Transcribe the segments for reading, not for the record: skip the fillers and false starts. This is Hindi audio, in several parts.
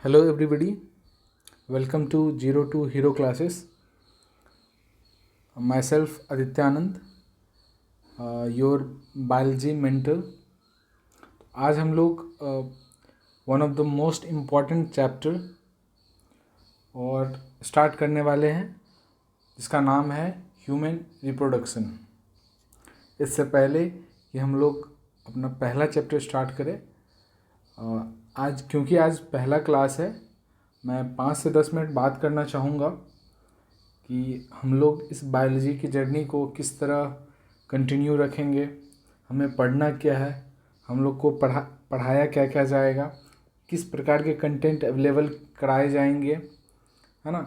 Hello everybody, welcome to Zero to Hero classes. Myself Adityanand, your biology mentor. आज हम लोग one of the most important chapter और स्टार्ट करने वाले हैं जिसका नाम है ह्यूमन रिप्रोडक्शन। इससे पहले कि हम लोग अपना पहला चैप्टर स्टार्ट करें, क्योंकि आज पहला क्लास है, मैं 5 से 10 मिनट बात करना चाहूँगा कि हम लोग इस बायोलॉजी की जर्नी को किस तरह कंटिन्यू रखेंगे, हमें पढ़ना क्या है, हम लोग को पढ़ाया क्या क्या जाएगा, किस प्रकार के कंटेंट अवेलेबल कराए जाएंगे, है ना।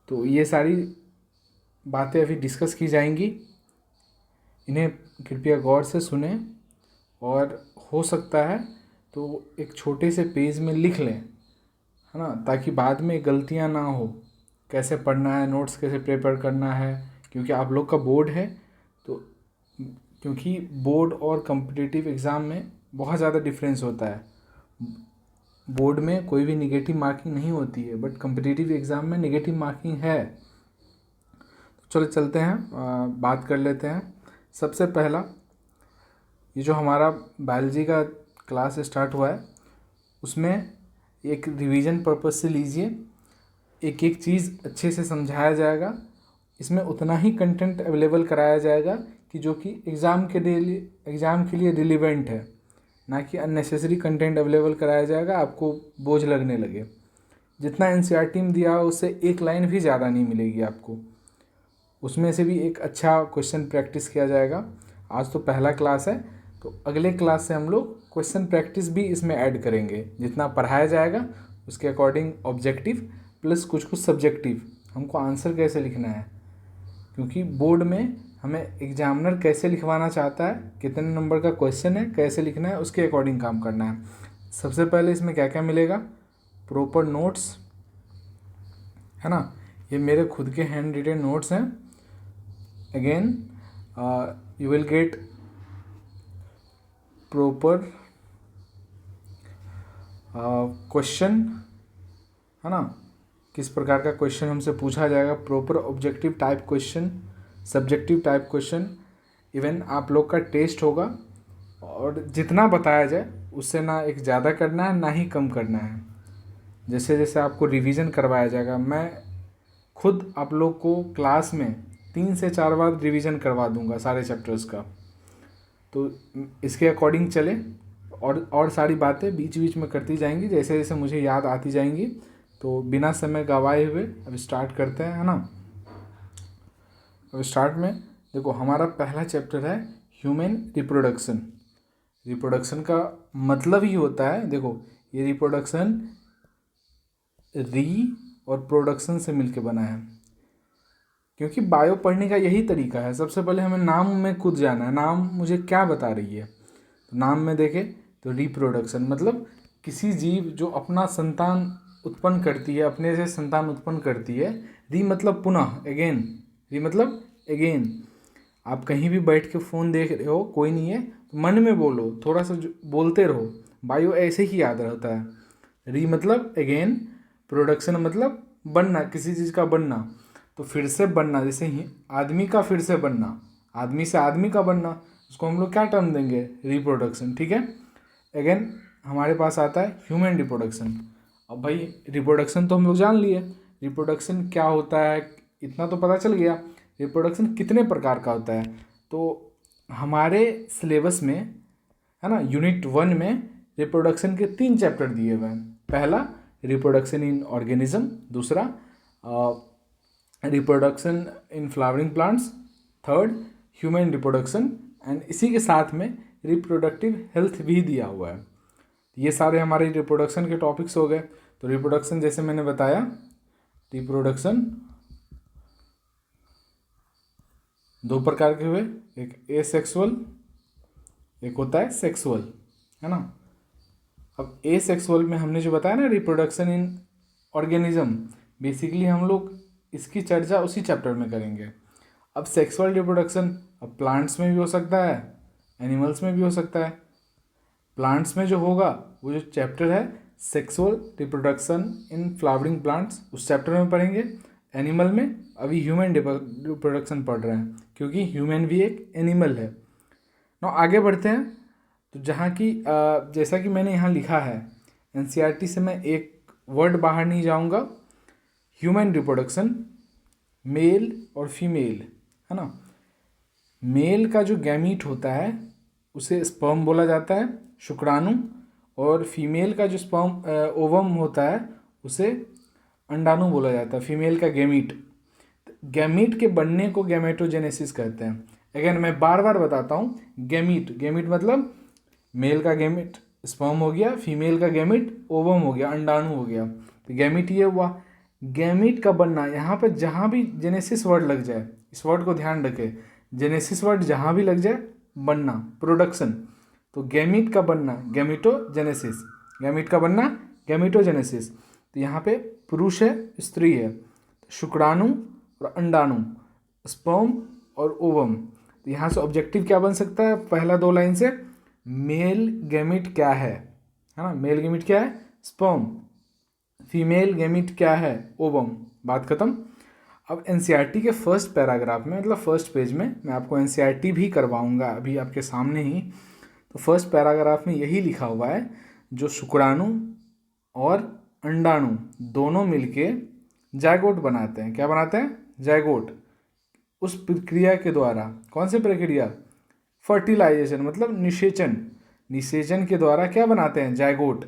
तो ये सारी बातें अभी डिस्कस की जाएंगी। इन्हें कृपया गौर से सुने और हो सकता है तो एक छोटे से पेज में लिख लें, है ना, ताकि बाद में गलतियां ना हो। कैसे पढ़ना है, नोट्स कैसे प्रिपेयर करना है, क्योंकि आप लोग का बोर्ड है। तो क्योंकि बोर्ड और कॉम्पिटिटिव एग्ज़ाम में बहुत ज़्यादा डिफरेंस होता है। बोर्ड में कोई भी निगेटिव मार्किंग नहीं होती है, बट कॉम्पिटिटिव एग्ज़ाम में निगेटिव मार्किंग है। तो चलो चलते हैं, बात कर लेते हैं। सबसे पहला, ये जो हमारा बायोलॉजी का क्लास स्टार्ट हुआ है उसमें एक रिवीजन पर्पस से लीजिए, एक एक चीज़ अच्छे से समझाया जाएगा। इसमें उतना ही कंटेंट अवेलेबल कराया जाएगा कि जो कि एग्ज़ाम के लिए रिलेवेंट है, ना कि अननेसेसरी कंटेंट अवेलेबल कराया जाएगा आपको बोझ लगने लगे। जितना एनसीईआरटी में दिया हो उससे एक लाइन भी ज़्यादा नहीं मिलेगी आपको, उसमें से भी एक अच्छा क्वेश्चन प्रैक्टिस किया जाएगा। आज तो पहला क्लास है, तो अगले क्लास से हम लोग क्वेश्चन प्रैक्टिस भी इसमें ऐड करेंगे। जितना पढ़ाया जाएगा उसके अकॉर्डिंग ऑब्जेक्टिव प्लस कुछ कुछ सब्जेक्टिव, हमको आंसर कैसे लिखना है, क्योंकि बोर्ड में हमें एग्जामिनर कैसे लिखवाना चाहता है, कितने नंबर का क्वेश्चन है, कैसे लिखना है, उसके अकॉर्डिंग काम करना है। सबसे पहले इसमें क्या क्या मिलेगा, प्रॉपर नोट्स, है ना। ये मेरे खुद के हैंड रिटेन नोट्स हैं। Again you will get proper question, है ना, किस प्रकार का क्वेश्चन हमसे पूछा जाएगा, proper objective type question, subjective type question. Even आप लोग का टेस्ट होगा, और जितना बताया जाए उससे ना एक ज़्यादा करना है ना ही कम करना है। जैसे जैसे आपको रिवीजन करवाया जाएगा, मैं खुद आप लोग को क्लास में 3 से 4 बार रिवीजन करवा दूंगा सारे चैप्टर्स का। तो इसके अकॉर्डिंग चले, और सारी बातें बीच बीच में करती जाएंगी जैसे जैसे मुझे याद आती जाएंगी। तो बिना समय गवाए हुए अब स्टार्ट करते हैं, है ना। अब स्टार्ट में देखो, हमारा पहला चैप्टर है ह्यूमन रिप्रोडक्शन। रिप्रोडक्शन का मतलब ही होता है, देखो ये रिप्रोडक्शन री और प्रोडक्शन से मिलके बना है, क्योंकि बायो पढ़ने का यही तरीका है। सबसे पहले हमें नाम में कूद जाना है, नाम मुझे क्या बता रही है। तो नाम में देखें तो रिप्रोडक्शन मतलब किसी जीव जो अपना संतान उत्पन्न करती है, अपने से संतान उत्पन्न करती है। री मतलब पुनः, अगेन, री मतलब अगेन। आप कहीं भी बैठ के फ़ोन देख रहे हो, कोई नहीं है तो मन में बोलो, थोड़ा सा बोलते रहो, बायो ऐसे ही याद रहता है। री मतलब अगेन, प्रोडक्शन मतलब बनना, किसी चीज़ का बनना। तो फिर से बनना, जैसे ही आदमी का फिर से बनना, आदमी से आदमी का बनना, उसको हम लोग क्या टर्म देंगे, रिप्रोडक्शन, ठीक है। अगेन हमारे पास आता है ह्यूमन रिप्रोडक्शन। अब भाई रिप्रोडक्शन तो हम लोग जान लिए, रिप्रोडक्शन क्या होता है इतना तो पता चल गया। रिप्रोडक्शन कितने प्रकार का होता है, तो हमारे सिलेबस में, है ना, यूनिट 1 में रिप्रोडक्शन के 3 चैप्टर दिए हुए हैं। पहला रिप्रोडक्शन इन ऑर्गेनिज्म, दूसरा reproduction in flowering plants, third human reproduction, and इसी के साथ में रिप्रोडक्टिव हेल्थ भी दिया हुआ है। ये सारे हमारे रिप्रोडक्शन के टॉपिक्स हो गए। तो रिप्रोडक्शन जैसे मैंने बताया, रिप्रोडक्शन 2 प्रकार के हुए, एक एसेक्सुअल, एक होता है सेक्सुअल, है ना। अब एसेक्सुअल में हमने जो बताया ना, रिप्रोडक्शन इन ऑर्गेनिज्म, बेसिकली हम लोग इसकी चर्चा उसी चैप्टर में करेंगे। अब सेक्सुअल रिप्रोडक्शन अब प्लांट्स में भी हो सकता है, एनिमल्स में भी हो सकता है। प्लांट्स में जो होगा वो जो चैप्टर है sexual reproduction in flowering plants, उस चैप्टर में पढ़ेंगे। एनिमल में अभी ह्यूमन रिप्रोडक्शन पढ़ रहे हैं, क्योंकि ह्यूमन भी एक एनिमल है। ना आगे बढ़ते हैं। तो जहाँ की जैसा कि मैंने यहाँ लिखा है, एनसीईआरटी से मैं एक वर्ड बाहर नहीं जाऊँगा। ह्यूमन रिप्रोडक्शन, मेल और फीमेल, है ना। मेल का जो गैमीट होता है उसे स्पर्म बोला जाता है, शुक्राणु, और फीमेल का जो स्पर्म ओवम होता है उसे अंडाणु बोला जाता है, फीमेल का गैमीट। गैमीट के बनने को गैमेटोजेनेसिस कहते हैं। अगेन मैं बार बार बताता हूँ, गैमीट, गैमीट मतलब मेल का गैमीट स्पर्म हो गया, फीमेल का गैमीट ओवम हो गया, अंडाणु हो गया। तो गैमीट ये हुआ। गैमीट का बनना, यहाँ पे जहाँ भी जेनेसिस वर्ड लग जाए, इस वर्ड को ध्यान रखें, जेनेसिस वर्ड जहाँ भी लग जाए, बनना, प्रोडक्शन। तो गैमीट का बनना गैमिटोजेनेसिस, गैमीट का बनना गैमिटोजेनेसिस। तो यहाँ पे पुरुष है, स्त्री है, शुक्राणु और अंडाणु, स्पर्म और ओवम। तो यहाँ से ऑब्जेक्टिव क्या बन सकता है, पहला 2 लाइन से, मेल गैमीट क्या है ना, मेल गैमीट क्या है, स्पर्म। फीमेल गैमीट क्या है, ओवम। बात खत्म। अब एनसीईआरटी के फर्स्ट पैराग्राफ में, मतलब फर्स्ट पेज में, मैं आपको एनसीईआरटी भी करवाऊंगा अभी आपके सामने ही। तो फर्स्ट पैराग्राफ में यही लिखा हुआ है, जो शुक्राणु और अंडाणु दोनों मिलके जायगोट बनाते हैं। क्या बनाते हैं, जायगोट। उस प्रक्रिया के द्वारा, कौन सी प्रक्रिया, फर्टिलाइजेशन मतलब निषेचन, निषेचन के द्वारा क्या बनाते हैं, जायगोट।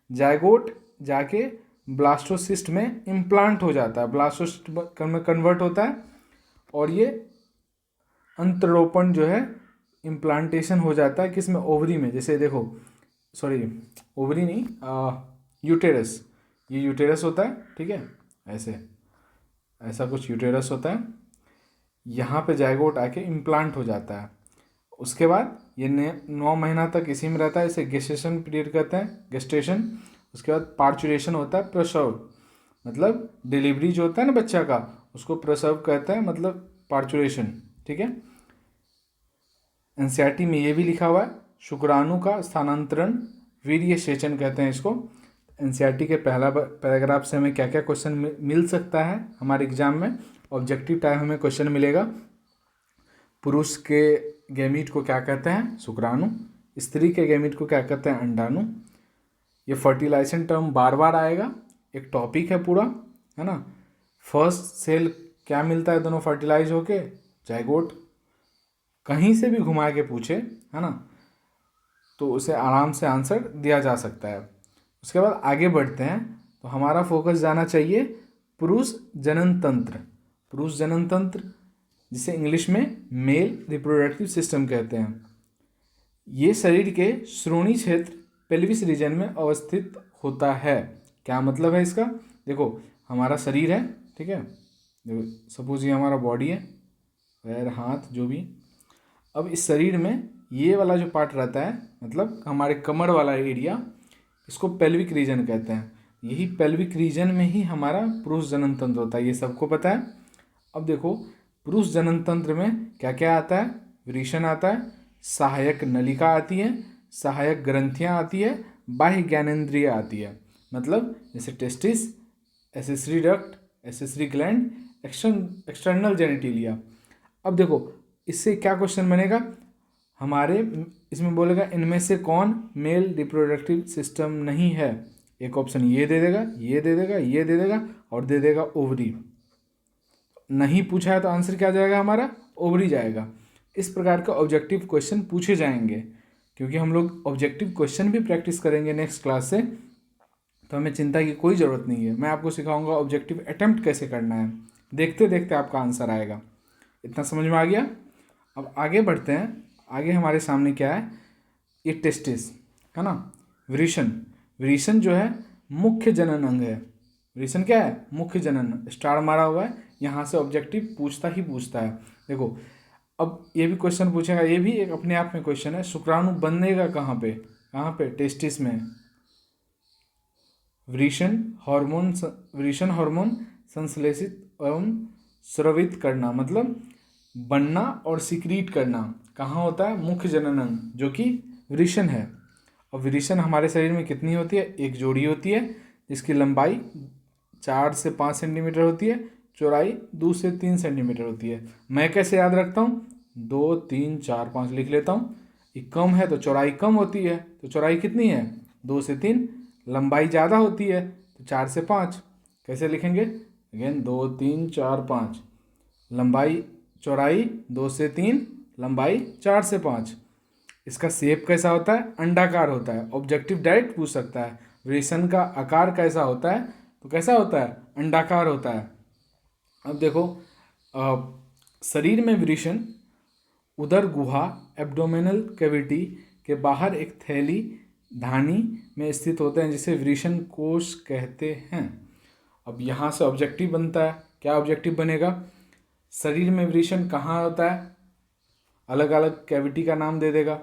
जायगोट जाके ब्लास्टोसिस्ट में इम्प्लांट हो जाता है, ब्लास्टोसिस्ट में कन्वर्ट होता है, और ये अंतरोपण जो है, इम्प्लांटेशन हो जाता है किसमें, ओवरी में। जैसे देखो, सॉरी ओवरी नहीं, यूटेरस, ये यूटेरस होता है, ठीक है, ऐसा कुछ यूटेरस होता है। यहाँ पे जायगोट आके इम्प्लांट हो जाता है। उसके बाद ये 9 महीना तक इसी में रहता है, इसे गेस्टेशन पीरियड कहते हैं, गेस्टेशन। उसके बाद पार्चुरेशन होता है, प्रसव, मतलब डिलीवरी जो होता है ना बच्चा का, उसको प्रसव कहते हैं, मतलब पार्चुरेशन, ठीक है। एनसीईआरटी में ये भी लिखा हुआ है, शुक्राणु का स्थानांतरण वीर्य सेचन कहते हैं इसको। एनसीईआरटी के पहला पैराग्राफ से हमें क्या क्या क्वेश्चन मिल सकता है हमारे एग्जाम में। ऑब्जेक्टिव टाइप हमें क्वेश्चन मिलेगा, पुरुष के गैमीट को क्या कहते हैं, शुक्राणु, स्त्री के गैमीट को क्या कहते हैं, अंडाणु। ये फर्टिलाइजेशन टर्म बार बार आएगा, एक टॉपिक है पूरा, है ना। फर्स्ट सेल क्या मिलता है दोनों फर्टिलाइज होके, जायगोट। कहीं से भी घुमा के पूछे, है ना, तो उसे आराम से आंसर दिया जा सकता है। उसके बाद आगे बढ़ते हैं, तो हमारा फोकस जाना चाहिए पुरुष जनन तंत्र। पुरुष जनन तंत्र, जिसे इंग्लिश में मेल रिप्रोडक्टिव सिस्टम कहते हैं। ये शरीर के श्रोणी क्षेत्र, पेल्विस रीजन में अवस्थित होता है। क्या मतलब है इसका, देखो हमारा शरीर है, ठीक है, देखो सपोज ये हमारा बॉडी है, पैर हाथ जो भी। अब इस शरीर में ये वाला जो पार्ट रहता है, मतलब हमारे कमर वाला एरिया, इसको पेल्विक रीजन कहते हैं। यही पेल्विक रीजन में ही हमारा पुरुष जनन तंत्र होता है, ये सबको पता है। अब देखो पुरुष जनन तंत्र में क्या क्या आता है, वृषण आता है, सहायक नलिका आती है, सहायक ग्रंथियाँ आती है, बाह्य ज्ञानेंद्रिय आती है, मतलब जैसे testis, accessory duct, accessory gland, external genitalia. अब देखो इससे क्या क्वेश्चन बनेगा हमारे, इसमें बोलेगा इनमें से कौन मेल रिप्रोडक्टिव सिस्टम नहीं है। एक ऑप्शन ये दे देगा, ये दे देगा, ये दे देगा, और दे देगा ओवरी। नहीं पूछा है तो आंसर क्या जाएगा हमारा, ओवरी जाएगा। इस प्रकार का ऑब्जेक्टिव क्वेश्चन पूछे जाएंगे, क्योंकि हम लोग ऑब्जेक्टिव क्वेश्चन भी प्रैक्टिस करेंगे नेक्स्ट क्लास से, तो हमें चिंता की कोई ज़रूरत नहीं है। मैं आपको सिखाऊंगा ऑब्जेक्टिव अटेम्प्ट कैसे करना है, देखते देखते आपका आंसर आएगा। इतना समझ में आ गया। अब आगे बढ़ते हैं। आगे हमारे सामने क्या है, ये टेस्टिस है ना, वृषण। वृषण जो है मुख्य जनन अंग है। वृषण क्या है, मुख्य जनन, स्टार मारा हुआ है, यहाँ से ऑब्जेक्टिव पूछता ही पूछता है। देखो अब ये भी क्वेश्चन पूछेगा, ये भी एक अपने आप में क्वेश्चन है, शुक्राणु बनेगा कहाँ पे, कहाँ पे, टेस्टिस में। वृषण हार्मोन संश्लेषित एवं स्रवित करना, मतलब बनना और सिक्रीट करना कहाँ होता है, मुख्य जनन अंग जो कि वृषण है। और विरिशन हमारे शरीर में कितनी होती है? एक जोड़ी होती है जिसकी लंबाई 4 से 5 सेंटीमीटर होती है, चौड़ाई 2 से 3 सेंटीमीटर होती है। मैं कैसे याद रखता हूँ? 2 3 4 5 लिख लेता हूँ। ये कम है तो चौड़ाई कम होती है, तो चौड़ाई कितनी है? 2 से 3। लंबाई ज़्यादा होती है तो 4 से 5। कैसे लिखेंगे? अगेन 2 3 4 5। लंबाई चौड़ाई 2 से 3, लंबाई 4 से 5। इसका शेप कैसा होता है? अंडाकार होता है। ऑब्जेक्टिव डायरेक्ट पूछ सकता है विरेचन का आकार कैसा होता है, तो कैसा होता है? अंडाकार होता है। अब देखो, शरीर में विरेचन उदर गुहा एब्डोमिनल कैविटी के बाहर एक थैली धानी में स्थित होते हैं जिसे विरेचन कोश कहते हैं। अब यहाँ से ऑब्जेक्टिव बनता है। क्या ऑब्जेक्टिव बनेगा? शरीर में विरेचन कहाँ होता है? अलग अलग कैविटी का नाम दे देगा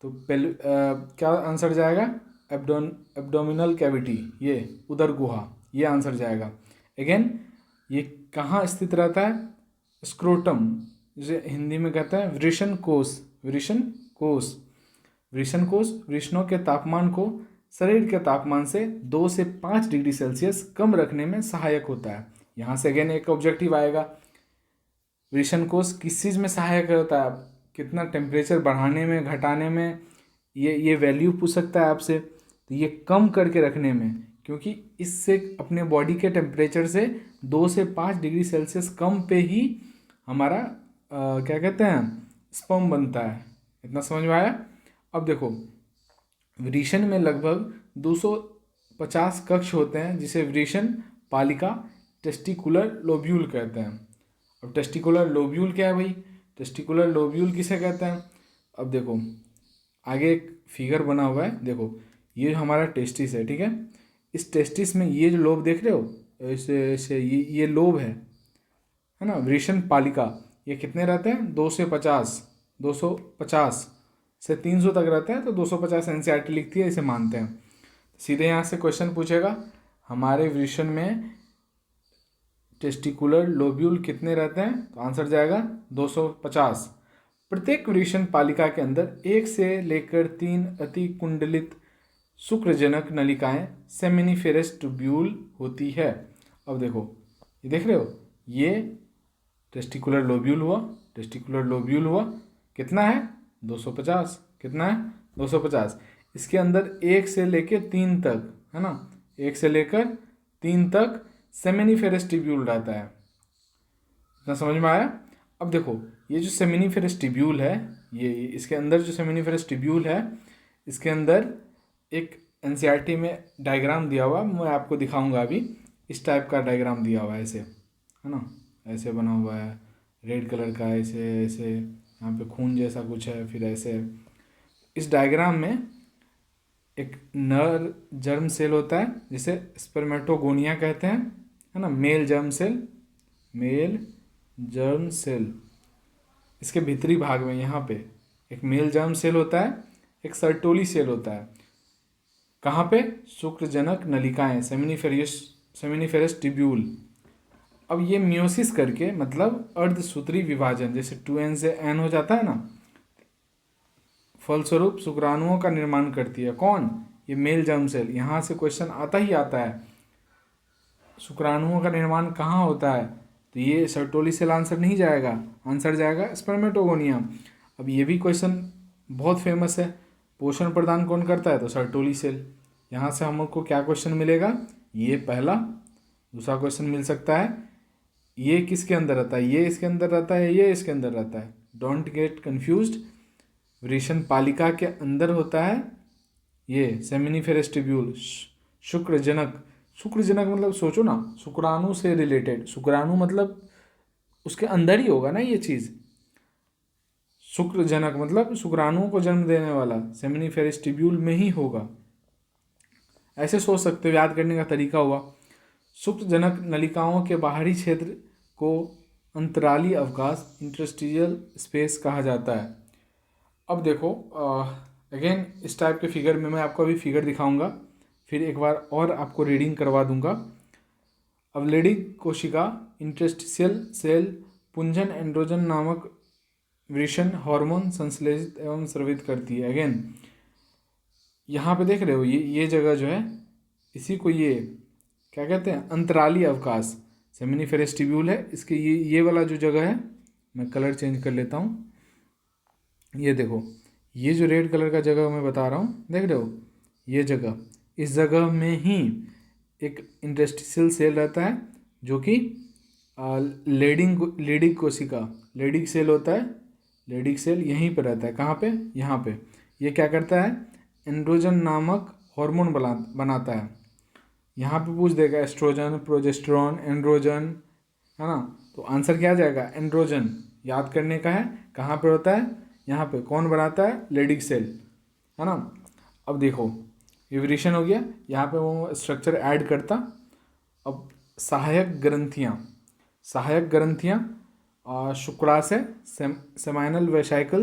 तो क्या आंसर जाएगा? एब्डोमिनल कैविटी, ये उदर गुहा, ये आंसर जाएगा। अगेन ये कहाँ स्थित रहता है? स्क्रोटम, जिसे हिंदी में कहते हैं विरेचन कोश। विरेचन कोश, विरेचन कोश वृषणों के तापमान को शरीर के तापमान से 2 से 5 डिग्री सेल्सियस कम रखने में सहायक होता है। यहाँ से अगेन एक ऑब्जेक्टिव आएगा, विरेचन कोश किस चीज़ में सहायक होता है? कितना टेम्परेचर बढ़ाने में, घटाने में, ये वैल्यू पूछ सकता है आपसे। तो ये कम करके रखने में, क्योंकि इससे अपने बॉडी के टेम्परेचर से 2 से 5 डिग्री सेल्सियस कम पे ही हमारा क्या कहते हैं, स्पर्म बनता है। इतना समझ में आया? अब देखो, विरेचन में लगभग 250 कक्ष होते हैं जिसे विरेचन पालिका टेस्टिकुलर लोब्यूल कहते हैं। अब टेस्टिकुलर लोब्यूल क्या है भाई? टेस्टिकुलर लोब्यूल किसे कहते हैं? अब देखो, आगे एक फिगर बना हुआ है, देखो ये हमारा टेस्टिस है, ठीक है। इस टेस्टिस में ये जो लोब देख रहे हो, ऐसे ऐसे ये लोब है ना, विरेचन पालिका। ये कितने रहते हैं? 250 से 300 तक रहते हैं। तो 250 एनसीईआरटी लिखती है, इसे मानते हैं। सीधे यहाँ से क्वेश्चन पूछेगा, हमारे विरेचन में टेस्टिकुलर लोब्यूल कितने रहते हैं? तो आंसर जाएगा 250। प्रत्येक विरेचन पालिका के अंदर 1 से लेकर 3 अति कुंडलित शुक्रजनक नलिकाएं सेमिनिफेरस ट्यूब्यूल होती है। अब देखो, ये देख रहे हो, ये टेस्टिकुलर लोब्यूल हुआ, टेस्टिकुलर लोब्यूल हुआ, कितना है? 250। कितना है? 250। इसके अंदर 1 से लेकर 3 तक, है ना, 1 से लेकर 3 तक सेमिनिफेरस ट्यूब्यूल रहता है। इतना समझ में आया? अब देखो, ये जो सेमिनिफेरस ट्यूब्यूल है, ये इसके अंदर जो सेमिनिफेरस ट्यूब्यूल है, इसके अंदर एक एनसीईआरटी में डायग्राम दिया हुआ, मैं आपको दिखाऊंगा अभी। इस टाइप का डायग्राम दिया हुआ है, ऐसे, है ना, ऐसे बना हुआ है, रेड कलर का, ऐसे ऐसे, यहाँ पे खून जैसा कुछ है, फिर ऐसे। इस डायग्राम में एक नर जर्म सेल होता है जिसे स्पर्मेटोगोनिया कहते हैं, है ना, male germ cell, male germ cell. इसके भीतरी भाग में यहाँ पे एक मेल जर्म सेल होता है, एक सर्टोली सेल होता है। कहाँ पे? शुक्रजनक नलिकाएं, सेमिनिफेरस ट्यूब्यूल। अब ये मियोसिस करके, मतलब अर्धसूत्री विभाजन, जैसे 2n से n हो जाता है ना, फलस्वरूप शुक्राणुओं का निर्माण करती है। कौन? ये मेल जर्म सेल। यहाँ से क्वेश्चन आता ही आता है, शुक्राणुओं का निर्माण कहाँ होता है? तो ये सर्टोली सेल आंसर नहीं जाएगा, आंसर जाएगा स्पर्मेटोगोनिया। अब ये भी क्वेश्चन बहुत फेमस है, पोषण प्रदान कौन करता है? तो सर्टोली सेल। यहाँ से हमको क्या क्वेश्चन मिलेगा? ये पहला। दूसरा क्वेश्चन मिल सकता है, ये किसके अंदर रहता है? ये इसके अंदर रहता है, ये इसके अंदर रहता है। Don't get confused. विरेचन पालिका के अंदर होता है ये सेमिनिफेरस ट्यूब्यूल, शुक्रजनक। शुक्रजनक मतलब सोचो ना, शुक्राणु से रिलेटेड, शुक्राणु मतलब उसके अंदर ही होगा ना ये चीज़। शुक्रजनक मतलब शुक्राणुओं को जन्म देने वाला, सेमिनिफेरस ट्यूब्यूल में ही होगा। ऐसे सोच सकते हो, याद करने का तरीका हुआ। शुक्रजनक नलिकाओं के बाहरी क्षेत्र को अंतराली अवकाश, इंटरस्टिशियल स्पेस कहा जाता है। अब देखो, अगेन इस टाइप के फिगर में मैं आपको अभी फिगर दिखाऊंगा, फिर एक बार और आपको रीडिंग करवा दूंगा। अवलेडिक कोशिका इंटरस्टिशियल सेल पुंजन एंड्रोजन नामक विरेचन हार्मोन संश्लेषित एवं स्रावित करती है। अगेन यहाँ पे देख रहे हो ये जगह जो है, इसी को ये क्या कहते हैं, अंतराली अवकाश, सेमिनिफेरस ट्यूब्यूल है। इसके ये वाला जो जगह है, मैं कलर चेंज कर लेता हूँ। ये देखो, ये जो रेड कलर का जगह मैं बता रहा हूँ, देख रहे हो ये जगह, इस जगह में ही एक इंटरस्टिशियल सेल रहता है जो कि लीडिंग कोशिका, लीडिंग सेल होता है। लीडिंग सेल यहीं पर रहता है, कहाँ पे, यहाँ पे। ये क्या करता है, एंड्रोजन नामक हार्मोन बनाता है। यहाँ पे पूछ देगा एस्ट्रोजन, प्रोजेस्टेरॉन, एंड्रोजन, है ना। तो आंसर क्या आ जाएगा, एंड्रोजन। याद करने का है, कहाँ पे होता है, यहाँ पे। कौन बनाता है, लेडिक सेल, है ना। अब देखो विवरेशन हो गया, यहाँ पे वो स्ट्रक्चर ऐड करता। अब सहायक ग्रंथियाँ शुक्राशय, सेमाइनल वेसाइकल।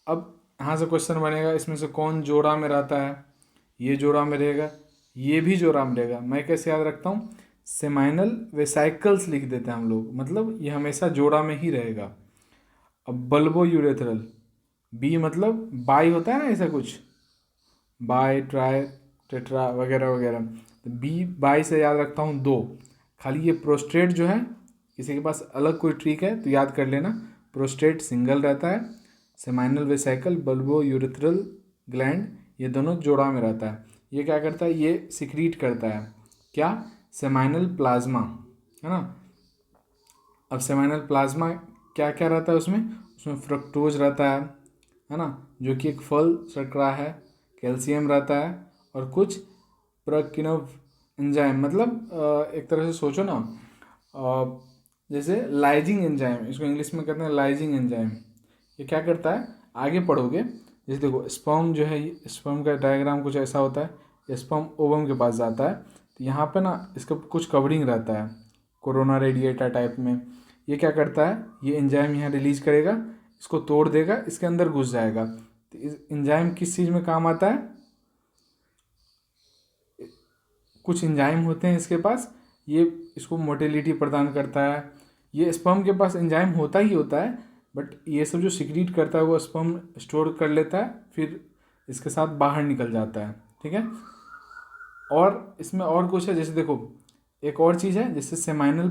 अब यहाँ से क्वेश्चन बनेगा, इसमें से कौन जोड़ा में रहता है, ये जोड़ा में रहेगा, ये भी जोड़ा में रहेगा। मैं कैसे याद रखता हूँ, सेमाइनल वेसाइकल्स लिख देते हैं हम लोग, मतलब ये हमेशा जोड़ा में ही रहेगा। अब बल्बो यूरेथ्रल, बी मतलब बाई होता है ना, ऐसा कुछ, बाई, ट्राई, टेट्रा वगैरह वगैरह। तो बी बाई से याद रखता हूँ 2। खाली ये प्रोस्टेट जो है, किसी के पास अलग कोई ट्रिक है तो याद कर लेना, प्रोस्टेट सिंगल रहता है, seminal vesicle, bulbo urethral gland, ये दोनों जोड़ा में रहता है। ये क्या करता है, ये सिक्रीट करता है, क्या, सेमाइनल प्लाज्मा, है ना। अब सेमाइनल प्लाज्मा क्या क्या रहता है उसमें फ्रक्टोज रहता है ना, जो कि एक फल शर्करा है, कैल्शियम रहता है, और कुछ प्रकिनव एंजाइम, मतलब एक तरह से सोचो ना, जैसे लाइजिंग एंजाइम, इसको इंग्लिश में कहते हैं लाइजिंग एंजाइम। ये क्या करता है, आगे पढ़ोगे, जैसे देखो स्पर्म जो है, स्पर्म का डायग्राम कुछ ऐसा होता है। स्पर्म ओवम के पास जाता है, तो यहाँ पे ना इसका कुछ कवरिंग रहता है, कोरोना रेडिएटा टाइप में। ये क्या करता है, ये एंजाइम यहाँ रिलीज करेगा, इसको तोड़ देगा, इसके अंदर घुस जाएगा। तो इस एंजाइम किस चीज़ में काम आता है, कुछ एंजाइम होते हैं इसके पास, ये इसको मोटिलिटी प्रदान करता है। ये स्पर्म के पास एंजाइम होता ही होता है, बट ये सब जो सिक्रीट करता है वो स्पर्म स्टोर कर लेता है, फिर इसके साथ बाहर निकल जाता है, ठीक है। और इसमें और कुछ है, जैसे देखो एक और चीज़ है, जैसे सेमाइनल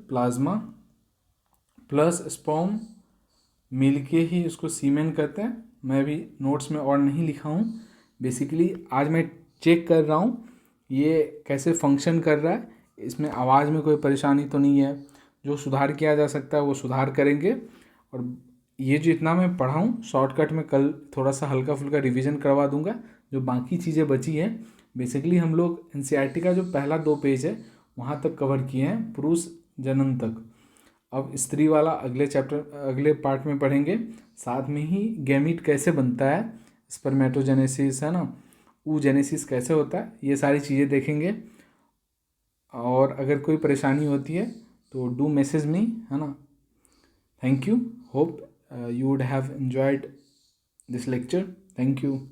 प्लाज्मा प्लस स्पर्म मिलके ही उसको सीमेन कहते हैं। मैं भी नोट्स में और नहीं लिखा हूँ, बेसिकली आज मैं चेक कर रहा हूँ ये कैसे फंक्शन कर रहा है, इसमें आवाज़ में कोई परेशानी तो नहीं है। जो सुधार किया जा सकता है वो सुधार करेंगे। और ये जो इतना मैं पढ़ा हूँ शॉर्टकट में, कल थोड़ा सा हल्का फुल्का रिवीजन करवा दूंगा। जो बाकी चीज़ें बची हैं, बेसिकली हम लोग एनसीईआरटी का जो पहला 2 पेज है वहाँ तक कवर किए हैं, पुरुष जनन तक। अब स्त्री वाला अगले पार्ट में पढ़ेंगे। साथ में ही गैमीट कैसे बनता है, स्पर्मेटोजेनेसिस, है ना, oogenesis कैसे होता है, ये सारी चीज़ें देखेंगे। और अगर कोई परेशानी होती है तो डू मैसेज मी, है ना। Thank you, hope you would have enjoyed this lecture. Thank you.